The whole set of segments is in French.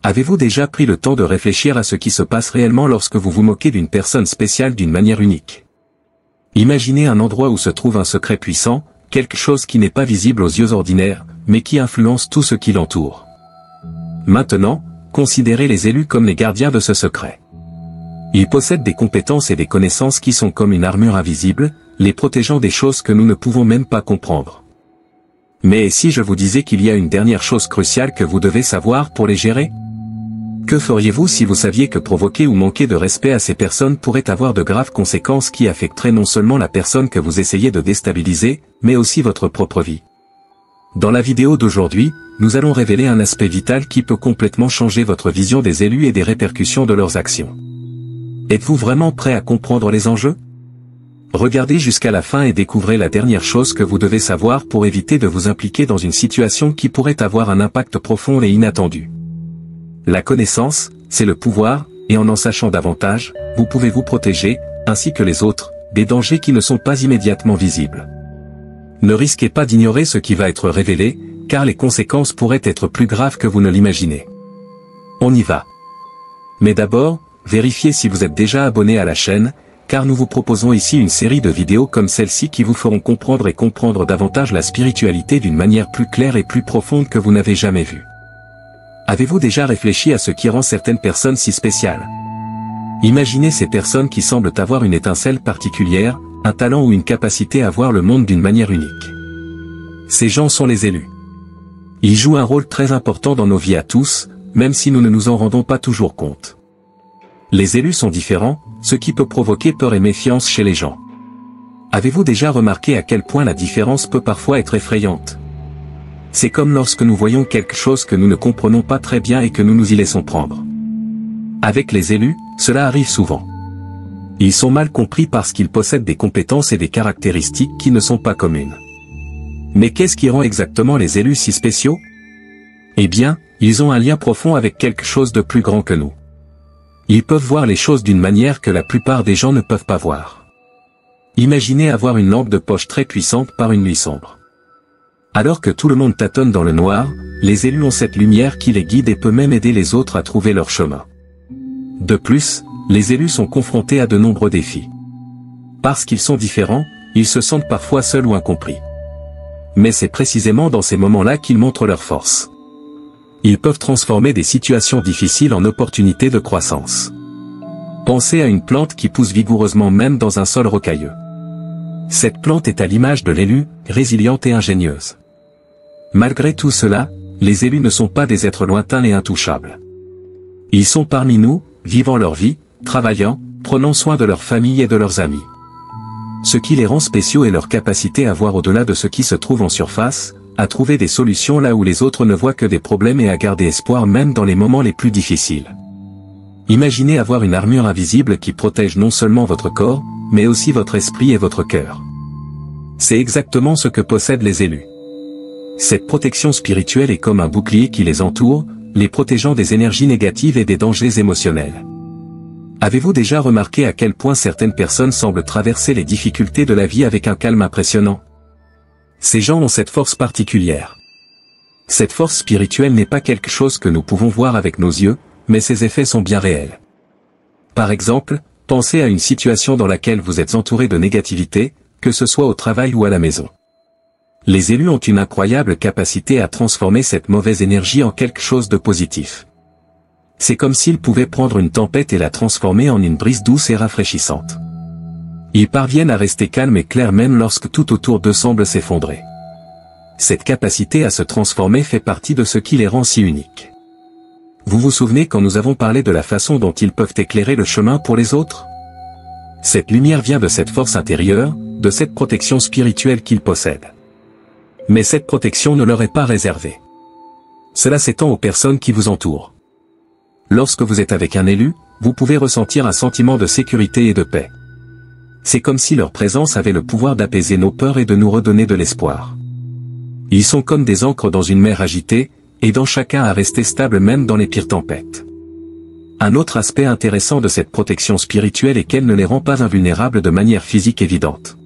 Avez-vous déjà pris le temps de réfléchir à ce qui se passe réellement lorsque vous vous moquez d'une personne spéciale d'une manière unique? Imaginez un endroit où se trouve un secret puissant, quelque chose qui n'est pas visible aux yeux ordinaires, mais qui influence tout ce qui l'entoure. Maintenant, considérez les élus comme les gardiens de ce secret. Ils possèdent des compétences et des connaissances qui sont comme une armure invisible, les protégeant des choses que nous ne pouvons même pas comprendre. Mais si je vous disais qu'il y a une dernière chose cruciale que vous devez savoir pour les gérer? Que feriez-vous si vous saviez que provoquer ou manquer de respect à ces personnes pourrait avoir de graves conséquences qui affecteraient non seulement la personne que vous essayez de déstabiliser, mais aussi votre propre vie? Dans la vidéo d'aujourd'hui, nous allons révéler un aspect vital qui peut complètement changer votre vision des élus et des répercussions de leurs actions. Êtes-vous vraiment prêt à comprendre les enjeux? Regardez jusqu'à la fin et découvrez la dernière chose que vous devez savoir pour éviter de vous impliquer dans une situation qui pourrait avoir un impact profond et inattendu. La connaissance, c'est le pouvoir, et en sachant davantage, vous pouvez vous protéger, ainsi que les autres, des dangers qui ne sont pas immédiatement visibles. Ne risquez pas d'ignorer ce qui va être révélé, car les conséquences pourraient être plus graves que vous ne l'imaginez. On y va. Mais d'abord, vérifiez si vous êtes déjà abonné à la chaîne, car nous vous proposons ici une série de vidéos comme celle-ci qui vous feront comprendre davantage la spiritualité d'une manière plus claire et plus profonde que vous n'avez jamais vue. Avez-vous déjà réfléchi à ce qui rend certaines personnes si spéciales? Imaginez ces personnes qui semblent avoir une étincelle particulière, un talent ou une capacité à voir le monde d'une manière unique. Ces gens sont les élus. Ils jouent un rôle très important dans nos vies à tous, même si nous ne nous en rendons pas toujours compte. Les élus sont différents, ce qui peut provoquer peur et méfiance chez les gens. Avez-vous déjà remarqué à quel point la différence peut parfois être effrayante? C'est comme lorsque nous voyons quelque chose que nous ne comprenons pas très bien et que nous nous y laissons prendre. Avec les élus, cela arrive souvent. Ils sont mal compris parce qu'ils possèdent des compétences et des caractéristiques qui ne sont pas communes. Mais qu'est-ce qui rend exactement les élus si spéciaux? Eh bien, ils ont un lien profond avec quelque chose de plus grand que nous. Ils peuvent voir les choses d'une manière que la plupart des gens ne peuvent pas voir. Imaginez avoir une lampe de poche très puissante par une nuit sombre. Alors que tout le monde tâtonne dans le noir, les élus ont cette lumière qui les guide et peut même aider les autres à trouver leur chemin. De plus, les élus sont confrontés à de nombreux défis. Parce qu'ils sont différents, ils se sentent parfois seuls ou incompris. Mais c'est précisément dans ces moments-là qu'ils montrent leur force. Ils peuvent transformer des situations difficiles en opportunités de croissance. Pensez à une plante qui pousse vigoureusement même dans un sol rocailleux. Cette plante est à l'image de l'élu, résiliente et ingénieuse. Malgré tout cela, les élus ne sont pas des êtres lointains et intouchables. Ils sont parmi nous, vivant leur vie, travaillant, prenant soin de leur famille et de leurs amis. Ce qui les rend spéciaux est leur capacité à voir au-delà de ce qui se trouve en surface, à trouver des solutions là où les autres ne voient que des problèmes et à garder espoir même dans les moments les plus difficiles. Imaginez avoir une armure invisible qui protège non seulement votre corps, mais aussi votre esprit et votre cœur. C'est exactement ce que possèdent les élus. Cette protection spirituelle est comme un bouclier qui les entoure, les protégeant des énergies négatives et des dangers émotionnels. Avez-vous déjà remarqué à quel point certaines personnes semblent traverser les difficultés de la vie avec un calme impressionnant? Ces gens ont cette force particulière. Cette force spirituelle n'est pas quelque chose que nous pouvons voir avec nos yeux, mais ses effets sont bien réels. Par exemple, pensez à une situation dans laquelle vous êtes entouré de négativité, que ce soit au travail ou à la maison. Les élus ont une incroyable capacité à transformer cette mauvaise énergie en quelque chose de positif. C'est comme s'ils pouvaient prendre une tempête et la transformer en une brise douce et rafraîchissante. Ils parviennent à rester calmes et clairs même lorsque tout autour d'eux semble s'effondrer. Cette capacité à se transformer fait partie de ce qui les rend si uniques. Vous vous souvenez quand nous avons parlé de la façon dont ils peuvent éclairer le chemin pour les autres? Cette lumière vient de cette force intérieure, de cette protection spirituelle qu'ils possèdent. Mais cette protection ne leur est pas réservée. Cela s'étend aux personnes qui vous entourent. Lorsque vous êtes avec un élu, vous pouvez ressentir un sentiment de sécurité et de paix. C'est comme si leur présence avait le pouvoir d'apaiser nos peurs et de nous redonner de l'espoir. Ils sont comme des ancres dans une mer agitée, aidant chacun à rester stable même dans les pires tempêtes. Un autre aspect intéressant de cette protection spirituelle est qu'elle ne les rend pas invulnérables de manière physique évidente.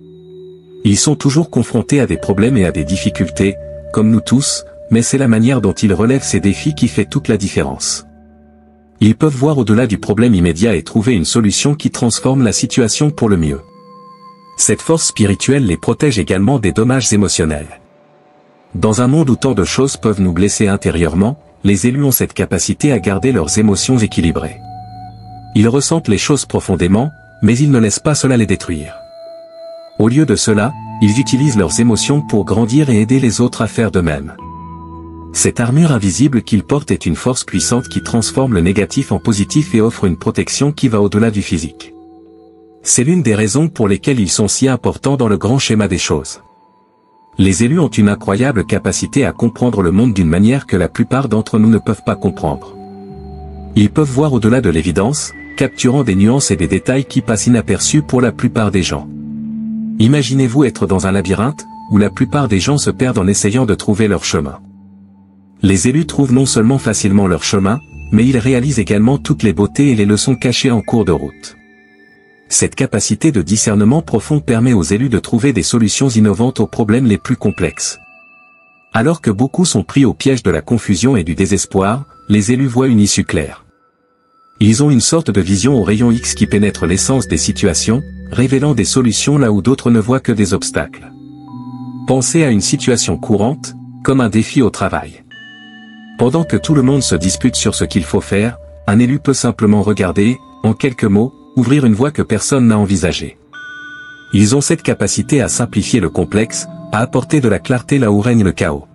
Ils sont toujours confrontés à des problèmes et à des difficultés, comme nous tous, mais c'est la manière dont ils relèvent ces défis qui fait toute la différence. Ils peuvent voir au-delà du problème immédiat et trouver une solution qui transforme la situation pour le mieux. Cette force spirituelle les protège également des dommages émotionnels. Dans un monde où tant de choses peuvent nous blesser intérieurement, les élus ont cette capacité à garder leurs émotions équilibrées. Ils ressentent les choses profondément, mais ils ne laissent pas cela les détruire. Au lieu de cela, ils utilisent leurs émotions pour grandir et aider les autres à faire de même. Cette armure invisible qu'ils portent est une force puissante qui transforme le négatif en positif et offre une protection qui va au-delà du physique. C'est l'une des raisons pour lesquelles ils sont si importants dans le grand schéma des choses. Les élus ont une incroyable capacité à comprendre le monde d'une manière que la plupart d'entre nous ne peuvent pas comprendre. Ils peuvent voir au-delà de l'évidence, capturant des nuances et des détails qui passent inaperçus pour la plupart des gens. Imaginez-vous être dans un labyrinthe, où la plupart des gens se perdent en essayant de trouver leur chemin. Les élus trouvent non seulement facilement leur chemin, mais ils réalisent également toutes les beautés et les leçons cachées en cours de route. Cette capacité de discernement profond permet aux élus de trouver des solutions innovantes aux problèmes les plus complexes. Alors que beaucoup sont pris au piège de la confusion et du désespoir, les élus voient une issue claire. Ils ont une sorte de vision au rayon X qui pénètre l'essence des situations, révélant des solutions là où d'autres ne voient que des obstacles. Pensez à une situation courante, comme un défi au travail. Pendant que tout le monde se dispute sur ce qu'il faut faire, un élu peut simplement regarder, en quelques mots, ouvrir une voie que personne n'a envisagée. Ils ont cette capacité à simplifier le complexe, à apporter de la clarté là où règne le chaos.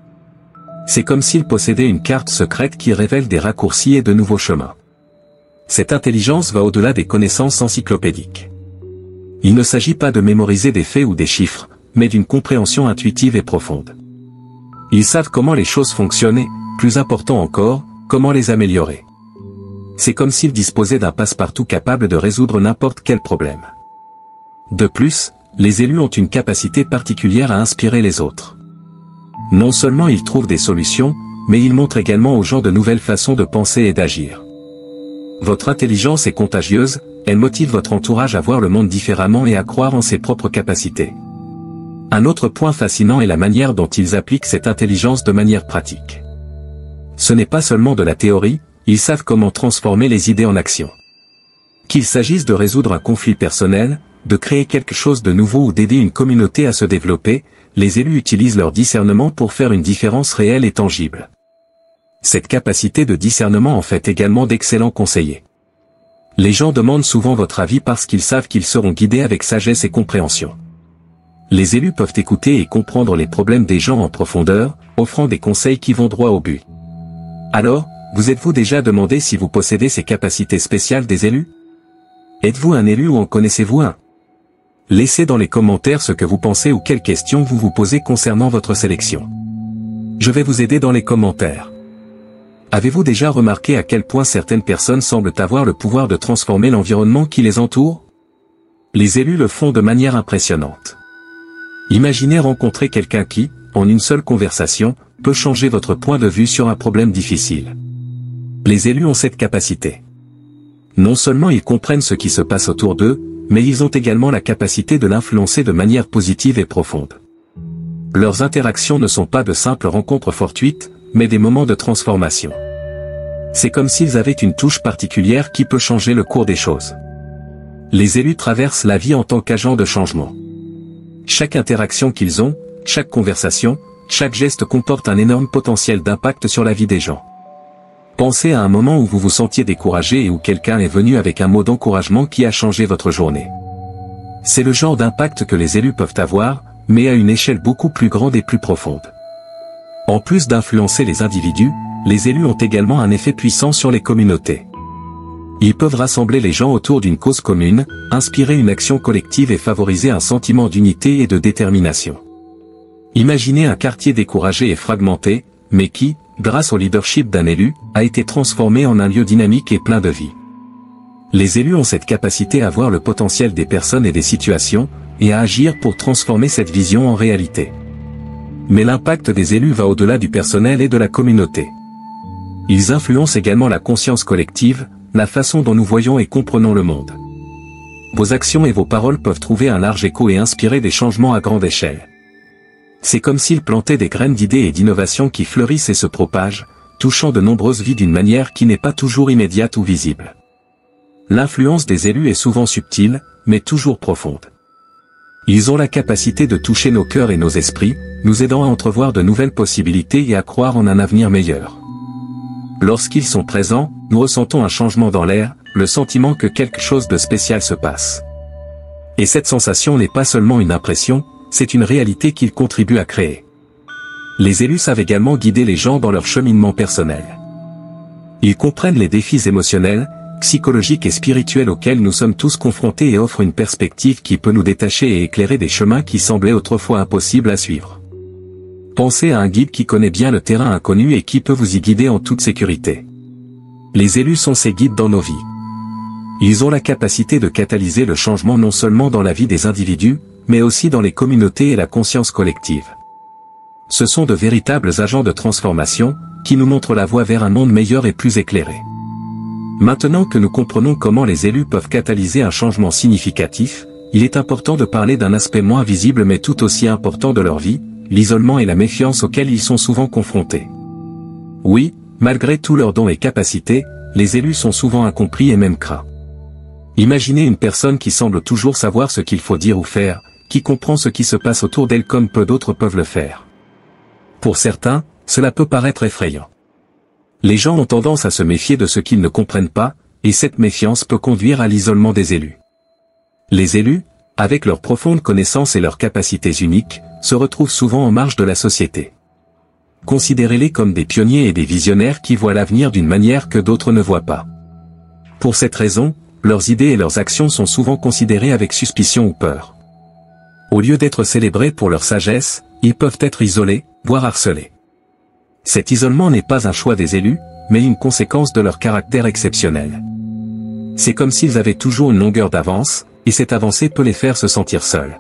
C'est comme s'ils possédaient une carte secrète qui révèle des raccourcis et de nouveaux chemins. Cette intelligence va au-delà des connaissances encyclopédiques. Il ne s'agit pas de mémoriser des faits ou des chiffres, mais d'une compréhension intuitive et profonde. Ils savent comment les choses fonctionnent et, plus important encore, comment les améliorer. C'est comme s'ils disposaient d'un passe-partout capable de résoudre n'importe quel problème. De plus, les élus ont une capacité particulière à inspirer les autres. Non seulement ils trouvent des solutions, mais ils montrent également aux gens de nouvelles façons de penser et d'agir. Votre intelligence est contagieuse, elle motive votre entourage à voir le monde différemment et à croire en ses propres capacités. Un autre point fascinant est la manière dont ils appliquent cette intelligence de manière pratique. Ce n'est pas seulement de la théorie, ils savent comment transformer les idées en action. Qu'il s'agisse de résoudre un conflit personnel, de créer quelque chose de nouveau ou d'aider une communauté à se développer, les élus utilisent leur discernement pour faire une différence réelle et tangible. Cette capacité de discernement en fait également d'excellents conseillers. Les gens demandent souvent votre avis parce qu'ils savent qu'ils seront guidés avec sagesse et compréhension. Les élus peuvent écouter et comprendre les problèmes des gens en profondeur, offrant des conseils qui vont droit au but. Alors, vous êtes-vous déjà demandé si vous possédez ces capacités spéciales des élus? Êtes-vous un élu ou en connaissez-vous un? Laissez dans les commentaires ce que vous pensez ou quelles questions vous vous posez concernant votre sélection. Je vais vous aider dans les commentaires. Avez-vous déjà remarqué à quel point certaines personnes semblent avoir le pouvoir de transformer l'environnement qui les entoure? Les élus le font de manière impressionnante. Imaginez rencontrer quelqu'un qui, en une seule conversation, peut changer votre point de vue sur un problème difficile. Les élus ont cette capacité. Non seulement ils comprennent ce qui se passe autour d'eux, mais ils ont également la capacité de l'influencer de manière positive et profonde. Leurs interactions ne sont pas de simples rencontres fortuites, mais des moments de transformation. C'est comme s'ils avaient une touche particulière qui peut changer le cours des choses. Les élus traversent la vie en tant qu'agents de changement. Chaque interaction qu'ils ont, chaque conversation, chaque geste comporte un énorme potentiel d'impact sur la vie des gens. Pensez à un moment où vous vous sentiez découragé et où quelqu'un est venu avec un mot d'encouragement qui a changé votre journée. C'est le genre d'impact que les élus peuvent avoir, mais à une échelle beaucoup plus grande et plus profonde. En plus d'influencer les individus, les élus ont également un effet puissant sur les communautés. Ils peuvent rassembler les gens autour d'une cause commune, inspirer une action collective et favoriser un sentiment d'unité et de détermination. Imaginez un quartier découragé et fragmenté, mais qui, grâce au leadership d'un élu, a été transformé en un lieu dynamique et plein de vie. Les élus ont cette capacité à voir le potentiel des personnes et des situations, et à agir pour transformer cette vision en réalité. Mais l'impact des élus va au-delà du personnel et de la communauté. Ils influencent également la conscience collective, la façon dont nous voyons et comprenons le monde. Vos actions et vos paroles peuvent trouver un large écho et inspirer des changements à grande échelle. C'est comme s'ils plantaient des graines d'idées et d'innovation qui fleurissent et se propagent, touchant de nombreuses vies d'une manière qui n'est pas toujours immédiate ou visible. L'influence des élus est souvent subtile, mais toujours profonde. Ils ont la capacité de toucher nos cœurs et nos esprits, nous aidant à entrevoir de nouvelles possibilités et à croire en un avenir meilleur. Lorsqu'ils sont présents, nous ressentons un changement dans l'air, le sentiment que quelque chose de spécial se passe. Et cette sensation n'est pas seulement une impression, c'est une réalité qu'ils contribuent à créer. Les élus savent également guider les gens dans leur cheminement personnel. Ils comprennent les défis émotionnels, psychologiques et spirituels auxquels nous sommes tous confrontés et offrent une perspective qui peut nous détacher et éclairer des chemins qui semblaient autrefois impossibles à suivre. Pensez à un guide qui connaît bien le terrain inconnu et qui peut vous y guider en toute sécurité. Les élus sont ces guides dans nos vies. Ils ont la capacité de catalyser le changement non seulement dans la vie des individus, mais aussi dans les communautés et la conscience collective. Ce sont de véritables agents de transformation, qui nous montrent la voie vers un monde meilleur et plus éclairé. Maintenant que nous comprenons comment les élus peuvent catalyser un changement significatif, il est important de parler d'un aspect moins visible mais tout aussi important de leur vie, l'isolement et la méfiance auxquels ils sont souvent confrontés. Oui, malgré tous leurs dons et capacités, les élus sont souvent incompris et même craints. Imaginez une personne qui semble toujours savoir ce qu'il faut dire ou faire, qui comprend ce qui se passe autour d'elle comme peu d'autres peuvent le faire. Pour certains, cela peut paraître effrayant. Les gens ont tendance à se méfier de ce qu'ils ne comprennent pas, et cette méfiance peut conduire à l'isolement des élus. Les élus, avec leurs profondes connaissances et leurs capacités uniques, se retrouvent souvent en marge de la société. Considérez-les comme des pionniers et des visionnaires qui voient l'avenir d'une manière que d'autres ne voient pas. Pour cette raison, leurs idées et leurs actions sont souvent considérées avec suspicion ou peur. Au lieu d'être célébrés pour leur sagesse, ils peuvent être isolés, voire harcelés. Cet isolement n'est pas un choix des élus, mais une conséquence de leur caractère exceptionnel. C'est comme s'ils avaient toujours une longueur d'avance, et cette avancée peut les faire se sentir seuls.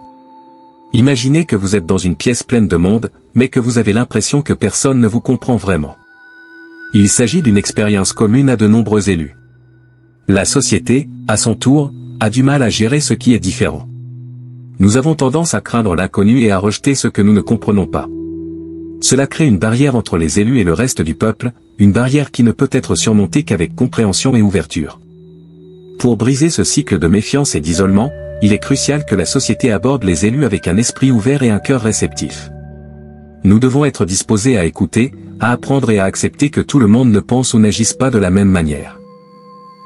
Imaginez que vous êtes dans une pièce pleine de monde, mais que vous avez l'impression que personne ne vous comprend vraiment. Il s'agit d'une expérience commune à de nombreux élus. La société, à son tour, a du mal à gérer ce qui est différent. Nous avons tendance à craindre l'inconnu et à rejeter ce que nous ne comprenons pas. Cela crée une barrière entre les élus et le reste du peuple, une barrière qui ne peut être surmontée qu'avec compréhension et ouverture. Pour briser ce cycle de méfiance et d'isolement, il est crucial que la société aborde les élus avec un esprit ouvert et un cœur réceptif. Nous devons être disposés à écouter, à apprendre et à accepter que tout le monde ne pense ou n'agisse pas de la même manière.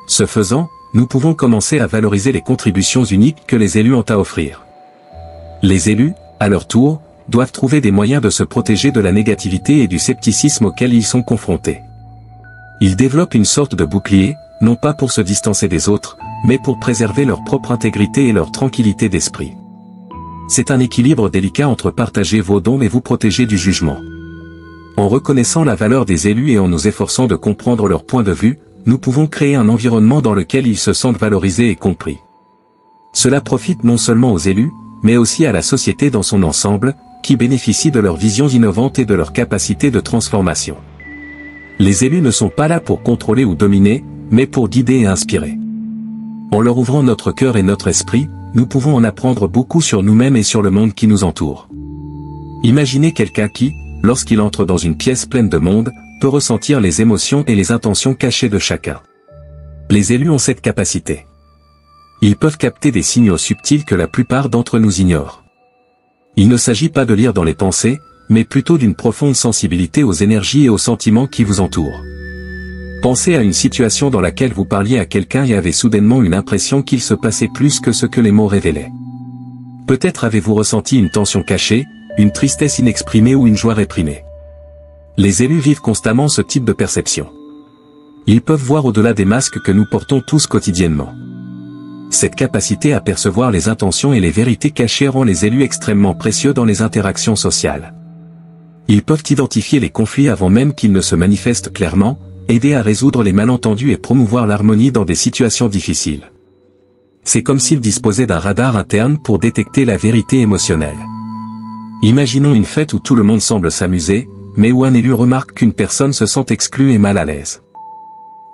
Ce faisant, nous pouvons commencer à valoriser les contributions uniques que les élus ont à offrir. Les élus, à leur tour, doivent trouver des moyens de se protéger de la négativité et du scepticisme auxquels ils sont confrontés. Ils développent une sorte de bouclier, non pas pour se distancer des autres, mais pour préserver leur propre intégrité et leur tranquillité d'esprit. C'est un équilibre délicat entre partager vos dons et vous protéger du jugement. En reconnaissant la valeur des élus et en nous efforçant de comprendre leur point de vue, nous pouvons créer un environnement dans lequel ils se sentent valorisés et compris. Cela profite non seulement aux élus, mais aussi à la société dans son ensemble, qui bénéficie de leurs visions innovantes et de leur capacité de transformation. Les élus ne sont pas là pour contrôler ou dominer, mais pour guider et inspirer. En leur ouvrant notre cœur et notre esprit, nous pouvons en apprendre beaucoup sur nous-mêmes et sur le monde qui nous entoure. Imaginez quelqu'un qui, lorsqu'il entre dans une pièce pleine de monde, peut ressentir les émotions et les intentions cachées de chacun. Les élus ont cette capacité. Ils peuvent capter des signaux subtils que la plupart d'entre nous ignorent. Il ne s'agit pas de lire dans les pensées, mais plutôt d'une profonde sensibilité aux énergies et aux sentiments qui vous entourent. Pensez à une situation dans laquelle vous parliez à quelqu'un et avez soudainement une impression qu'il se passait plus que ce que les mots révélaient. Peut-être avez-vous ressenti une tension cachée, une tristesse inexprimée ou une joie réprimée. Les élus vivent constamment ce type de perception. Ils peuvent voir au-delà des masques que nous portons tous quotidiennement. Cette capacité à percevoir les intentions et les vérités cachées rend les élus extrêmement précieux dans les interactions sociales. Ils peuvent identifier les conflits avant même qu'ils ne se manifestent clairement, aider à résoudre les malentendus et promouvoir l'harmonie dans des situations difficiles. C'est comme s'ils disposaient d'un radar interne pour détecter la vérité émotionnelle. Imaginons une fête où tout le monde semble s'amuser, mais où un élu remarque qu'une personne se sent exclue et mal à l'aise.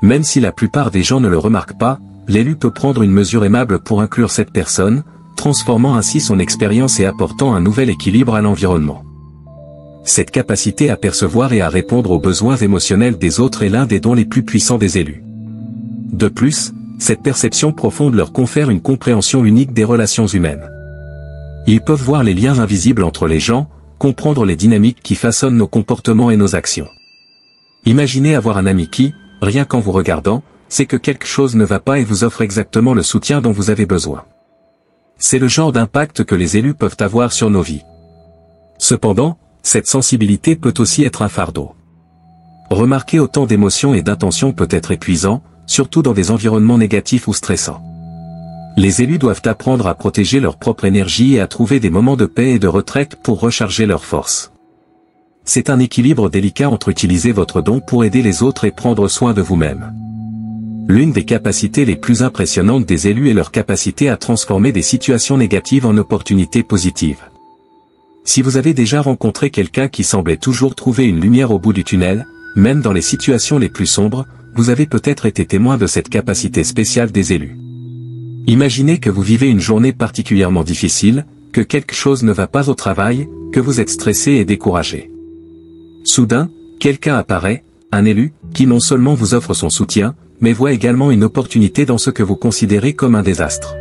Même si la plupart des gens ne le remarquent pas, l'élu peut prendre une mesure aimable pour inclure cette personne, transformant ainsi son expérience et apportant un nouvel équilibre à l'environnement. Cette capacité à percevoir et à répondre aux besoins émotionnels des autres est l'un des dons les plus puissants des élus. De plus, cette perception profonde leur confère une compréhension unique des relations humaines. Ils peuvent voir les liens invisibles entre les gens, comprendre les dynamiques qui façonnent nos comportements et nos actions. Imaginez avoir un ami qui, rien qu'en vous regardant, sait que quelque chose ne va pas et vous offre exactement le soutien dont vous avez besoin. C'est le genre d'impact que les élus peuvent avoir sur nos vies. Cependant, cette sensibilité peut aussi être un fardeau. Remarquer autant d'émotions et d'intentions peut être épuisant, surtout dans des environnements négatifs ou stressants. Les élus doivent apprendre à protéger leur propre énergie et à trouver des moments de paix et de retraite pour recharger leurs forces. C'est un équilibre délicat entre utiliser votre don pour aider les autres et prendre soin de vous-même. L'une des capacités les plus impressionnantes des élus est leur capacité à transformer des situations négatives en opportunités positives. Si vous avez déjà rencontré quelqu'un qui semblait toujours trouver une lumière au bout du tunnel, même dans les situations les plus sombres, vous avez peut-être été témoin de cette capacité spéciale des élus. Imaginez que vous vivez une journée particulièrement difficile, que quelque chose ne va pas au travail, que vous êtes stressé et découragé. Soudain, quelqu'un apparaît, un élu, qui non seulement vous offre son soutien, mais voit également une opportunité dans ce que vous considérez comme un désastre.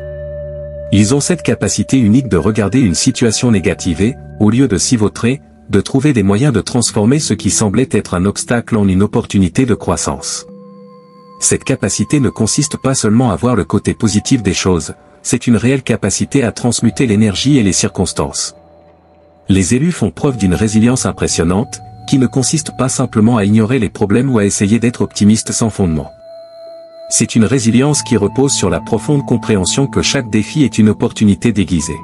Ils ont cette capacité unique de regarder une situation négative et, au lieu de s'y vautrer, de trouver des moyens de transformer ce qui semblait être un obstacle en une opportunité de croissance. Cette capacité ne consiste pas seulement à voir le côté positif des choses, c'est une réelle capacité à transmuter l'énergie et les circonstances. Les élus font preuve d'une résilience impressionnante, qui ne consiste pas simplement à ignorer les problèmes ou à essayer d'être optimiste sans fondement. C'est une résilience qui repose sur la profonde compréhension que chaque défi est une opportunité déguisée.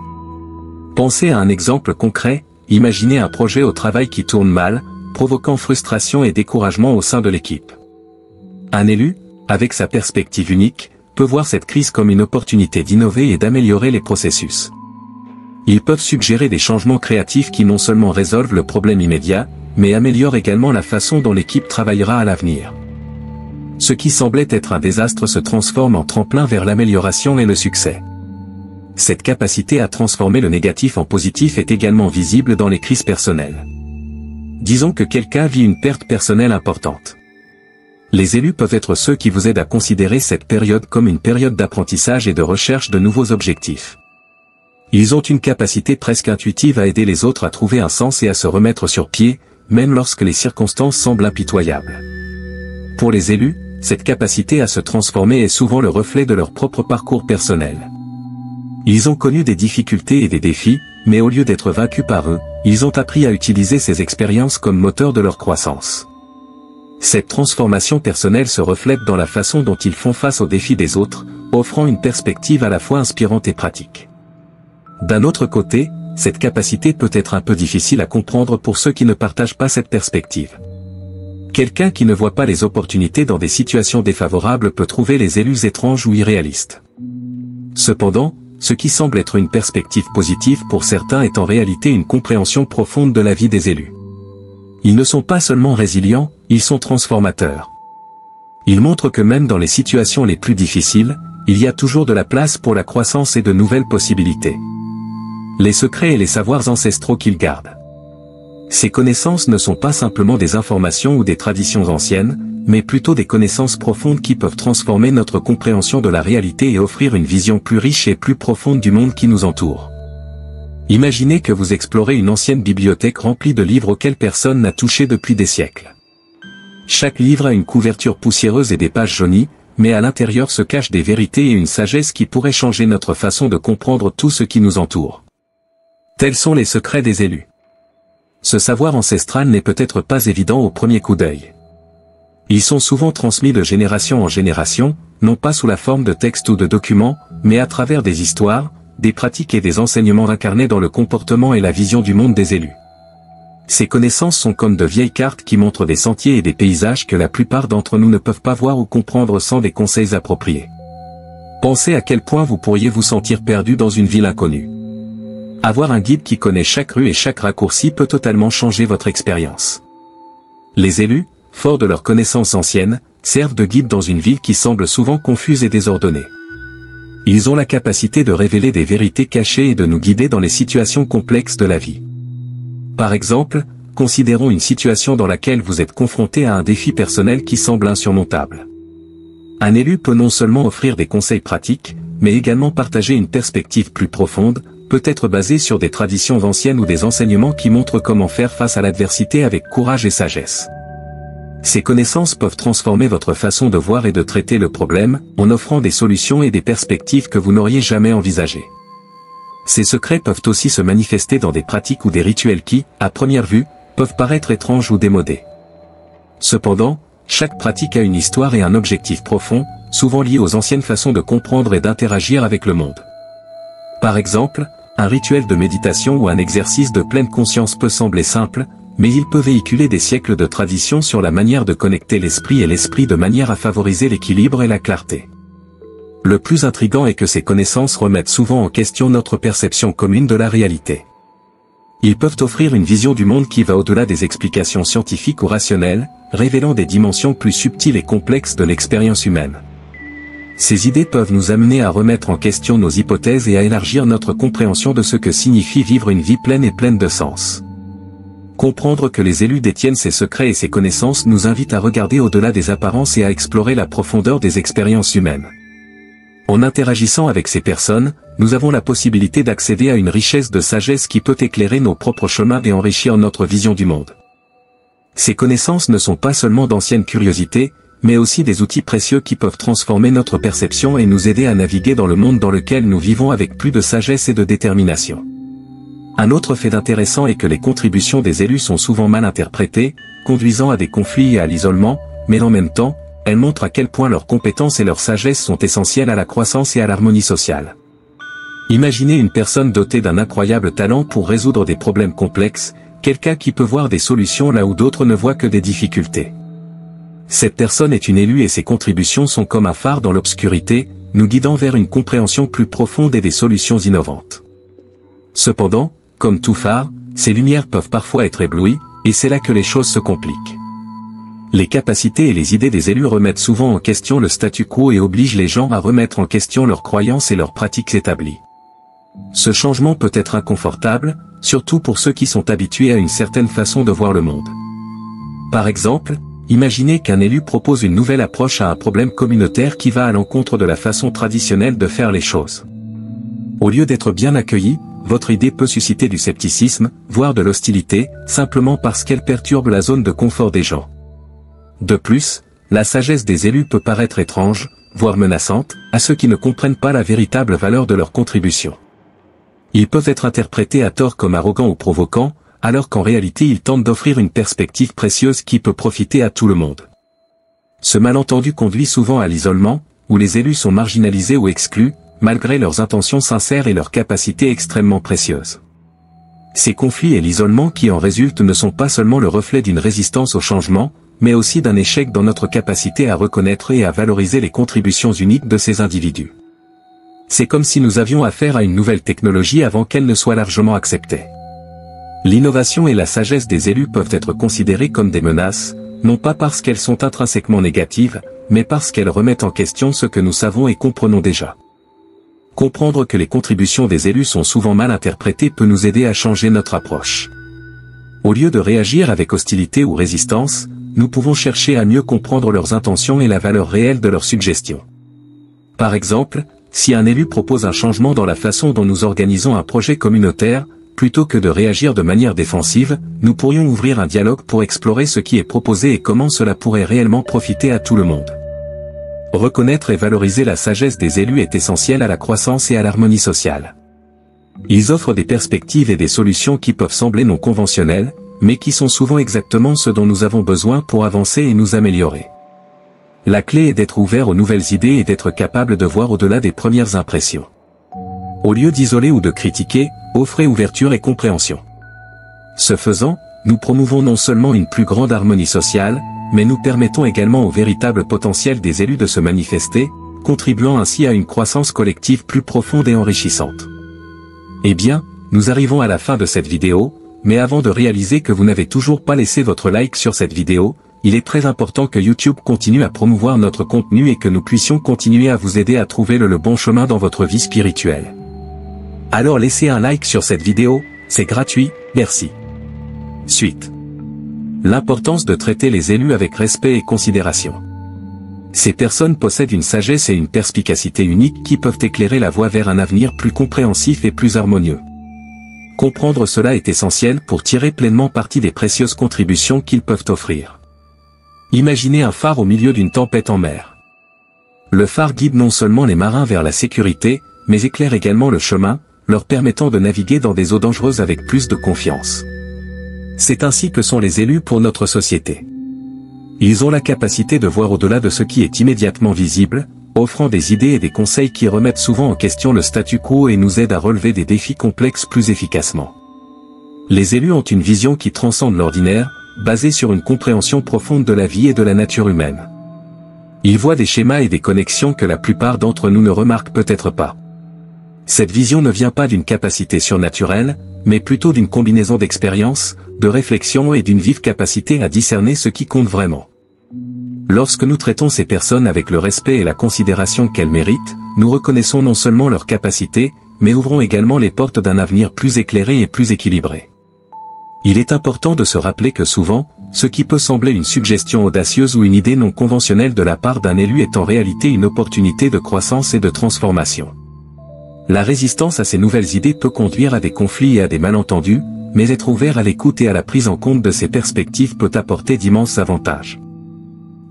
Pensez à un exemple concret, imaginez un projet au travail qui tourne mal, provoquant frustration et découragement au sein de l'équipe. Un élu, avec sa perspective unique, peut voir cette crise comme une opportunité d'innover et d'améliorer les processus. Ils peuvent suggérer des changements créatifs qui non seulement résolvent le problème immédiat, mais améliorent également la façon dont l'équipe travaillera à l'avenir. Ce qui semblait être un désastre se transforme en tremplin vers l'amélioration et le succès. Cette capacité à transformer le négatif en positif est également visible dans les crises personnelles. Disons que quelqu'un vit une perte personnelle importante. Les élus peuvent être ceux qui vous aident à considérer cette période comme une période d'apprentissage et de recherche de nouveaux objectifs. Ils ont une capacité presque intuitive à aider les autres à trouver un sens et à se remettre sur pied, même lorsque les circonstances semblent impitoyables. Pour les élus, cette capacité à se transformer est souvent le reflet de leur propre parcours personnel. Ils ont connu des difficultés et des défis, mais au lieu d'être vaincus par eux, ils ont appris à utiliser ces expériences comme moteur de leur croissance. Cette transformation personnelle se reflète dans la façon dont ils font face aux défis des autres, offrant une perspective à la fois inspirante et pratique. D'un autre côté, cette capacité peut être un peu difficile à comprendre pour ceux qui ne partagent pas cette perspective. Quelqu'un qui ne voit pas les opportunités dans des situations défavorables peut trouver les élus étranges ou irréalistes. Cependant, ce qui semble être une perspective positive pour certains est en réalité une compréhension profonde de la vie des élus. Ils ne sont pas seulement résilients, ils sont transformateurs. Ils montrent que même dans les situations les plus difficiles, il y a toujours de la place pour la croissance et de nouvelles possibilités. Les secrets et les savoirs ancestraux qu'ils gardent. Ces connaissances ne sont pas simplement des informations ou des traditions anciennes, mais plutôt des connaissances profondes qui peuvent transformer notre compréhension de la réalité et offrir une vision plus riche et plus profonde du monde qui nous entoure. Imaginez que vous explorez une ancienne bibliothèque remplie de livres auxquels personne n'a touché depuis des siècles. Chaque livre a une couverture poussiéreuse et des pages jaunies, mais à l'intérieur se cachent des vérités et une sagesse qui pourraient changer notre façon de comprendre tout ce qui nous entoure. Tels sont les secrets des élus. Ce savoir ancestral n'est peut-être pas évident au premier coup d'œil. Ils sont souvent transmis de génération en génération, non pas sous la forme de textes ou de documents, mais à travers des histoires, des pratiques et des enseignements incarnés dans le comportement et la vision du monde des élus. Ces connaissances sont comme de vieilles cartes qui montrent des sentiers et des paysages que la plupart d'entre nous ne peuvent pas voir ou comprendre sans des conseils appropriés. Pensez à quel point vous pourriez vous sentir perdu dans une ville inconnue. Avoir un guide qui connaît chaque rue et chaque raccourci peut totalement changer votre expérience. Les élus, forts de leurs connaissances anciennes, servent de guide dans une ville qui semble souvent confuse et désordonnée. Ils ont la capacité de révéler des vérités cachées et de nous guider dans les situations complexes de la vie. Par exemple, considérons une situation dans laquelle vous êtes confronté à un défi personnel qui semble insurmontable. Un élu peut non seulement offrir des conseils pratiques, mais également partager une perspective plus profonde, peut-être basée sur des traditions anciennes ou des enseignements qui montrent comment faire face à l'adversité avec courage et sagesse. Ces connaissances peuvent transformer votre façon de voir et de traiter le problème, en offrant des solutions et des perspectives que vous n'auriez jamais envisagées. Ces secrets peuvent aussi se manifester dans des pratiques ou des rituels qui, à première vue, peuvent paraître étranges ou démodés. Cependant, chaque pratique a une histoire et un objectif profond, souvent liés aux anciennes façons de comprendre et d'interagir avec le monde. Par exemple, un rituel de méditation ou un exercice de pleine conscience peut sembler simple, mais il peut véhiculer des siècles de tradition sur la manière de connecter l'esprit et l'esprit de manière à favoriser l'équilibre et la clarté. Le plus intriguant est que ces connaissances remettent souvent en question notre perception commune de la réalité. Ils peuvent offrir une vision du monde qui va au-delà des explications scientifiques ou rationnelles, révélant des dimensions plus subtiles et complexes de l'expérience humaine. Ces idées peuvent nous amener à remettre en question nos hypothèses et à élargir notre compréhension de ce que signifie vivre une vie pleine et pleine de sens. Comprendre que les élus détiennent ces secrets et ces connaissances nous invite à regarder au-delà des apparences et à explorer la profondeur des expériences humaines. En interagissant avec ces personnes, nous avons la possibilité d'accéder à une richesse de sagesse qui peut éclairer nos propres chemins et enrichir notre vision du monde. Ces connaissances ne sont pas seulement d'anciennes curiosités, mais aussi des outils précieux qui peuvent transformer notre perception et nous aider à naviguer dans le monde dans lequel nous vivons avec plus de sagesse et de détermination. Un autre fait intéressant est que les contributions des élus sont souvent mal interprétées, conduisant à des conflits et à l'isolement, mais en même temps, elles montrent à quel point leurs compétences et leur sagesse sont essentielles à la croissance et à l'harmonie sociale. Imaginez une personne dotée d'un incroyable talent pour résoudre des problèmes complexes, quelqu'un qui peut voir des solutions là où d'autres ne voient que des difficultés. Cette personne est une élue et ses contributions sont comme un phare dans l'obscurité, nous guidant vers une compréhension plus profonde et des solutions innovantes. Cependant, comme tout phare, ces lumières peuvent parfois être éblouies, et c'est là que les choses se compliquent. Les capacités et les idées des élus remettent souvent en question le statu quo et obligent les gens à remettre en question leurs croyances et leurs pratiques établies. Ce changement peut être inconfortable, surtout pour ceux qui sont habitués à une certaine façon de voir le monde. Par exemple, imaginez qu'un élu propose une nouvelle approche à un problème communautaire qui va à l'encontre de la façon traditionnelle de faire les choses. Au lieu d'être bien accueilli, votre idée peut susciter du scepticisme, voire de l'hostilité, simplement parce qu'elle perturbe la zone de confort des gens. De plus, la sagesse des élus peut paraître étrange, voire menaçante, à ceux qui ne comprennent pas la véritable valeur de leur contribution. Ils peuvent être interprétés à tort comme arrogants ou provoquants, alors qu'en réalité ils tentent d'offrir une perspective précieuse qui peut profiter à tout le monde. Ce malentendu conduit souvent à l'isolement, où les élus sont marginalisés ou exclus, malgré leurs intentions sincères et leurs capacités extrêmement précieuses. Ces conflits et l'isolement qui en résultent ne sont pas seulement le reflet d'une résistance au changement, mais aussi d'un échec dans notre capacité à reconnaître et à valoriser les contributions uniques de ces individus. C'est comme si nous avions affaire à une nouvelle technologie avant qu'elle ne soit largement acceptée. L'innovation et la sagesse des élus peuvent être considérées comme des menaces, non pas parce qu'elles sont intrinsèquement négatives, mais parce qu'elles remettent en question ce que nous savons et comprenons déjà. Comprendre que les contributions des élus sont souvent mal interprétées peut nous aider à changer notre approche. Au lieu de réagir avec hostilité ou résistance, nous pouvons chercher à mieux comprendre leurs intentions et la valeur réelle de leurs suggestions. Par exemple, si un élu propose un changement dans la façon dont nous organisons un projet communautaire, plutôt que de réagir de manière défensive, nous pourrions ouvrir un dialogue pour explorer ce qui est proposé et comment cela pourrait réellement profiter à tout le monde. Reconnaître et valoriser la sagesse des élus est essentiel à la croissance et à l'harmonie sociale. Ils offrent des perspectives et des solutions qui peuvent sembler non conventionnelles, mais qui sont souvent exactement ce dont nous avons besoin pour avancer et nous améliorer. La clé est d'être ouvert aux nouvelles idées et d'être capable de voir au-delà des premières impressions. Au lieu d'isoler ou de critiquer, offrez ouverture et compréhension. Ce faisant, nous promouvons non seulement une plus grande harmonie sociale, mais nous permettons également au véritable potentiel des élus de se manifester, contribuant ainsi à une croissance collective plus profonde et enrichissante. Eh bien, nous arrivons à la fin de cette vidéo, mais avant de réaliser que vous n'avez toujours pas laissé votre like sur cette vidéo, il est très important que YouTube continue à promouvoir notre contenu et que nous puissions continuer à vous aider à trouver le bon chemin dans votre vie spirituelle. Alors laissez un like sur cette vidéo, c'est gratuit, merci. Suite. L'importance de traiter les élus avec respect et considération. Ces personnes possèdent une sagesse et une perspicacité uniques qui peuvent éclairer la voie vers un avenir plus compréhensif et plus harmonieux. Comprendre cela est essentiel pour tirer pleinement parti des précieuses contributions qu'ils peuvent offrir. Imaginez un phare au milieu d'une tempête en mer. Le phare guide non seulement les marins vers la sécurité, mais éclaire également le chemin, leur permettant de naviguer dans des eaux dangereuses avec plus de confiance. C'est ainsi que sont les élus pour notre société. Ils ont la capacité de voir au-delà de ce qui est immédiatement visible, offrant des idées et des conseils qui remettent souvent en question le statu quo et nous aident à relever des défis complexes plus efficacement. Les élus ont une vision qui transcende l'ordinaire, basée sur une compréhension profonde de la vie et de la nature humaine. Ils voient des schémas et des connexions que la plupart d'entre nous ne remarquent peut-être pas. Cette vision ne vient pas d'une capacité surnaturelle, mais plutôt d'une combinaison d'expérience, de réflexion et d'une vive capacité à discerner ce qui compte vraiment. Lorsque nous traitons ces personnes avec le respect et la considération qu'elles méritent, nous reconnaissons non seulement leurs capacités, mais ouvrons également les portes d'un avenir plus éclairé et plus équilibré. Il est important de se rappeler que souvent, ce qui peut sembler une suggestion audacieuse ou une idée non conventionnelle de la part d'un élu est en réalité une opportunité de croissance et de transformation. La résistance à ces nouvelles idées peut conduire à des conflits et à des malentendus, mais être ouvert à l'écoute et à la prise en compte de ces perspectives peut apporter d'immenses avantages.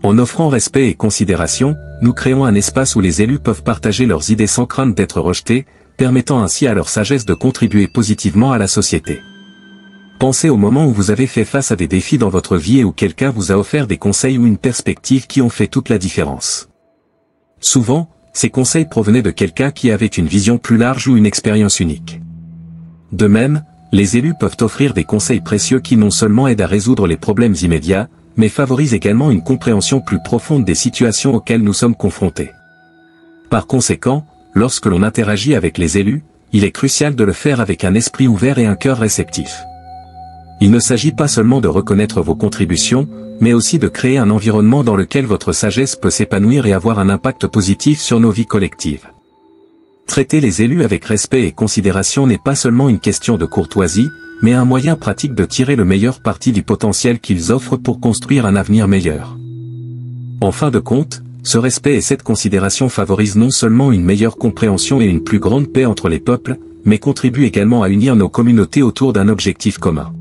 En offrant respect et considération, nous créons un espace où les élus peuvent partager leurs idées sans crainte d'être rejetés, permettant ainsi à leur sagesse de contribuer positivement à la société. Pensez au moment où vous avez fait face à des défis dans votre vie et où quelqu'un vous a offert des conseils ou une perspective qui ont fait toute la différence. Souvent, ces conseils provenaient de quelqu'un qui avait une vision plus large ou une expérience unique. De même, les élus peuvent offrir des conseils précieux qui non seulement aident à résoudre les problèmes immédiats, mais favorisent également une compréhension plus profonde des situations auxquelles nous sommes confrontés. Par conséquent, lorsque l'on interagit avec les élus, il est crucial de le faire avec un esprit ouvert et un cœur réceptif. Il ne s'agit pas seulement de reconnaître vos contributions, mais aussi de créer un environnement dans lequel votre sagesse peut s'épanouir et avoir un impact positif sur nos vies collectives. Traiter les élus avec respect et considération n'est pas seulement une question de courtoisie, mais un moyen pratique de tirer le meilleur parti du potentiel qu'ils offrent pour construire un avenir meilleur. En fin de compte, ce respect et cette considération favorisent non seulement une meilleure compréhension et une plus grande paix entre les peuples, mais contribuent également à unir nos communautés autour d'un objectif commun.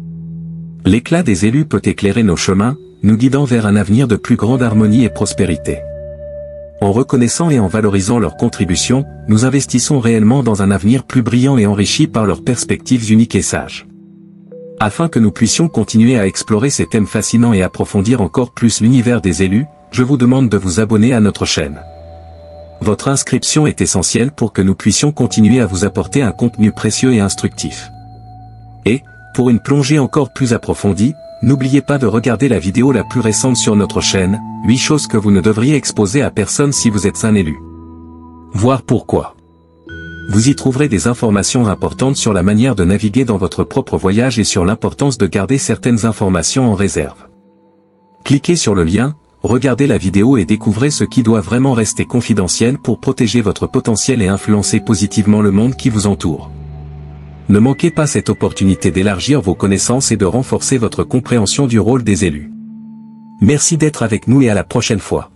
L'éclat des élus peut éclairer nos chemins, nous guidant vers un avenir de plus grande harmonie et prospérité. En reconnaissant et en valorisant leurs contributions, nous investissons réellement dans un avenir plus brillant et enrichi par leurs perspectives uniques et sages. Afin que nous puissions continuer à explorer ces thèmes fascinants et approfondir encore plus l'univers des élus, je vous demande de vous abonner à notre chaîne. Votre inscription est essentielle pour que nous puissions continuer à vous apporter un contenu précieux et instructif. Et, pour une plongée encore plus approfondie, n'oubliez pas de regarder la vidéo la plus récente sur notre chaîne, 8 choses que vous ne devriez exposer à personne si vous êtes un élu. Voir pourquoi. Vous y trouverez des informations importantes sur la manière de naviguer dans votre propre voyage et sur l'importance de garder certaines informations en réserve. Cliquez sur le lien, regardez la vidéo et découvrez ce qui doit vraiment rester confidentiel pour protéger votre potentiel et influencer positivement le monde qui vous entoure. Ne manquez pas cette opportunité d'élargir vos connaissances et de renforcer votre compréhension du rôle des élus. Merci d'être avec nous et à la prochaine fois.